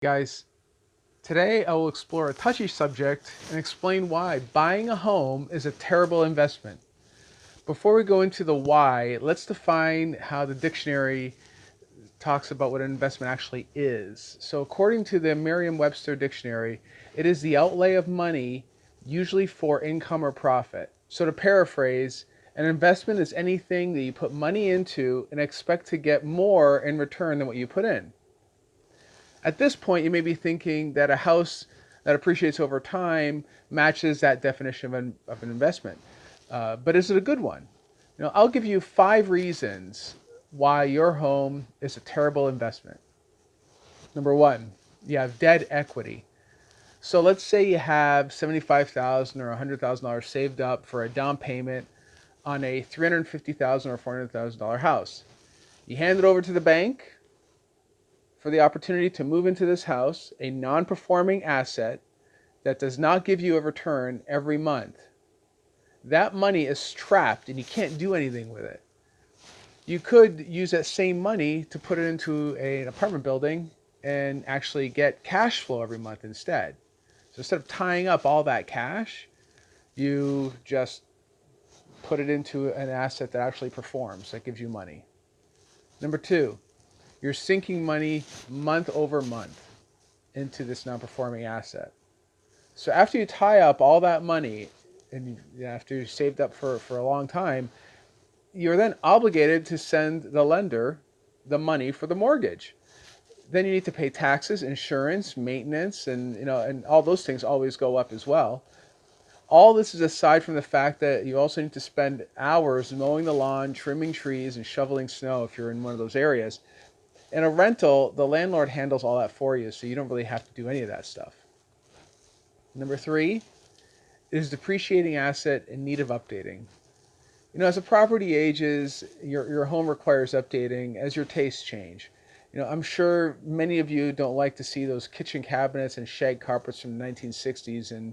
Guys, today I will explore a touchy subject and explain why buying a home is a terrible investment. Before we go into the why, let's define how the dictionary talks about what an investment actually is. So, according to the Merriam-Webster dictionary, it is the outlay of money, usually for income or profit. So, to paraphrase, an investment is anything that you put money into and expect to get more in return than what you put in. At this point, you may be thinking that a house that appreciates over time matches that definition of an investment. But is it a good one? I'll give you 5 reasons why your home is a terrible investment. Number one, you have dead equity. So let's say you have 75,000 or $100,000 saved up for a down payment on a 350,000 or $400,000 house. You hand it over to the bank for the opportunity to move into this house, a non-performing asset that does not give you a return every month. That money is trapped and you can't do anything with it. You could use that same money to put it into an apartment building and actually get cash flow every month instead. So instead of tying up all that cash, you just put it into an asset that actually performs, that gives you money. Number two, you're sinking money month over month into this non-performing asset. So after you tie up all that money and after you've saved up for a long time, you're then obligated to send the lender the money for the mortgage. Then you need to pay taxes, insurance, maintenance, and all those things always go up as well. All this is aside from the fact that you also need to spend hours mowing the lawn, trimming trees, and shoveling snow if you're in one of those areas. In a rental, the landlord handles all that for you, so you don't really have to do any of that stuff. Number three is depreciating asset in need of updating. As a property ages, your home requires updating as your tastes change. I'm sure many of you don't like to see those kitchen cabinets and shag carpets from the 1960s in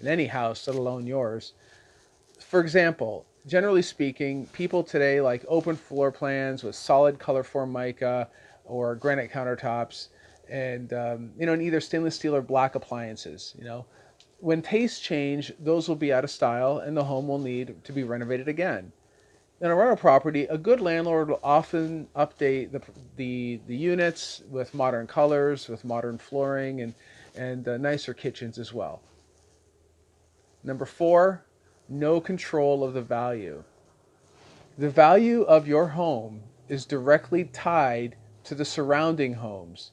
any house, let alone yours. For example, generally speaking, people today like open floor plans with solid color formica or granite countertops, and either stainless steel or black appliances. When tastes change, those will be out of style, and the home will need to be renovated again. In a rental property, a good landlord will often update the units with modern colors, with modern flooring, and nicer kitchens as well. Number four, no control of the value. The value of your home is directly tied to the surrounding homes.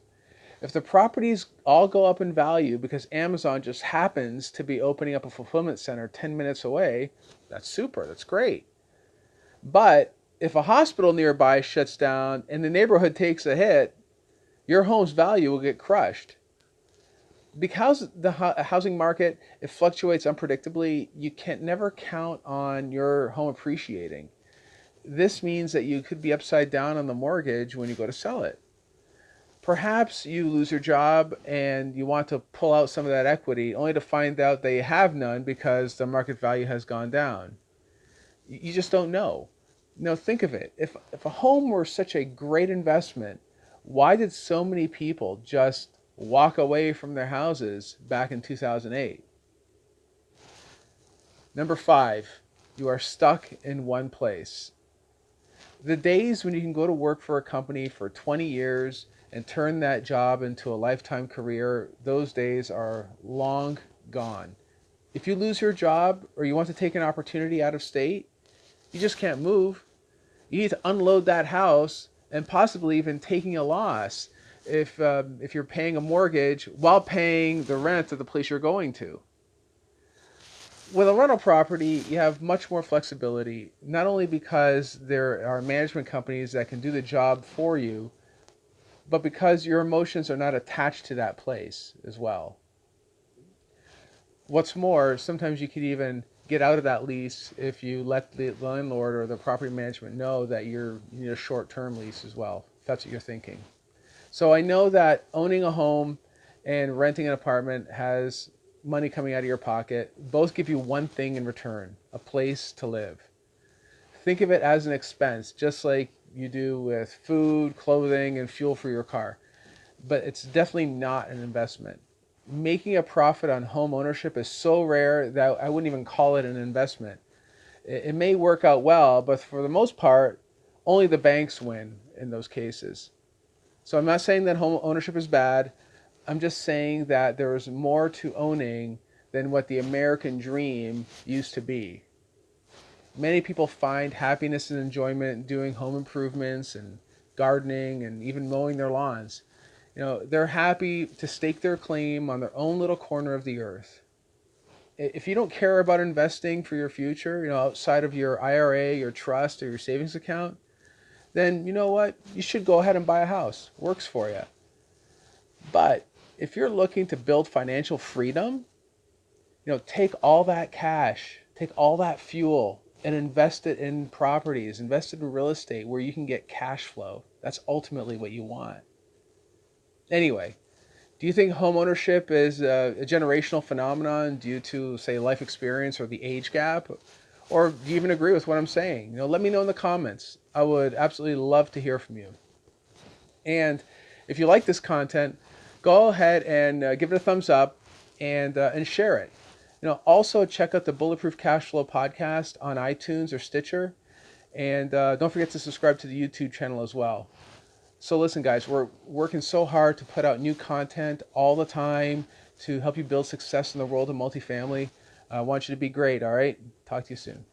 If the properties all go up in value because Amazon just happens to be opening up a fulfillment center 10 minutes away, that's super, that's great. But if a hospital nearby shuts down and the neighborhood takes a hit, your home's value will get crushed. Because the housing market, it fluctuates unpredictably, you can never count on your home appreciating. This means that you could be upside down on the mortgage when you go to sell it. Perhaps you lose your job and you want to pull out some of that equity only to find out that you have none because the market value has gone down. You just don't know. Think of it. If a home were such a great investment, why did so many people just walk away from their houses back in 2008? Number five, you are stuck in one place. The days when you can go to work for a company for 20 years and turn that job into a lifetime career, those days are long gone. If you lose your job or you want to take an opportunity out of state, you just can't move. You need to unload that house and possibly even taking a loss if you're paying a mortgage while paying the rent of the place you're going to. With a rental property, you have much more flexibility, not only because there are management companies that can do the job for you, but because your emotions are not attached to that place as well. What's more, sometimes you could even get out of that lease if you let the landlord or the property management know that you need a short-term lease as well, if that's what you're thinking. So I know that owning a home and renting an apartment has money coming out of your pocket. Both give you one thing in return, a place to live. Think of it as an expense, just like you do with food, clothing, and fuel for your car. but it's definitely not an investment. Making a profit on home ownership is so rare that I wouldn't even call it an investment. It may work out well, but for the most part, only the banks win in those cases. So I'm not saying that home ownership is bad. I'm just saying that there is more to owning than what the American dream used to be. Many people find happiness and enjoyment doing home improvements and gardening and even mowing their lawns. They're happy to stake their claim on their own little corner of the earth. If you don't care about investing for your future, outside of your IRA, your trust, or your savings account, then you know what? You should go ahead and buy a house. Works for you. But if you're looking to build financial freedom, take all that cash, take all that fuel, and invest it in properties, invest it in real estate where you can get cash flow. That's ultimately what you want. Anyway, do you think home ownership is a generational phenomenon due to, say, life experience or the age gap? Or do you even agree with what I'm saying? Let me know in the comments. I would absolutely love to hear from you. And if you like this content, go ahead and give it a thumbs up and share it. Also check out the Bulletproof Cashflow podcast on iTunes or Stitcher. And don't forget to subscribe to the YouTube channel as well. So listen, guys, we're working so hard to put out new content all the time to help you build success in the world of multifamily. I want you to be great, all right? Talk to you soon.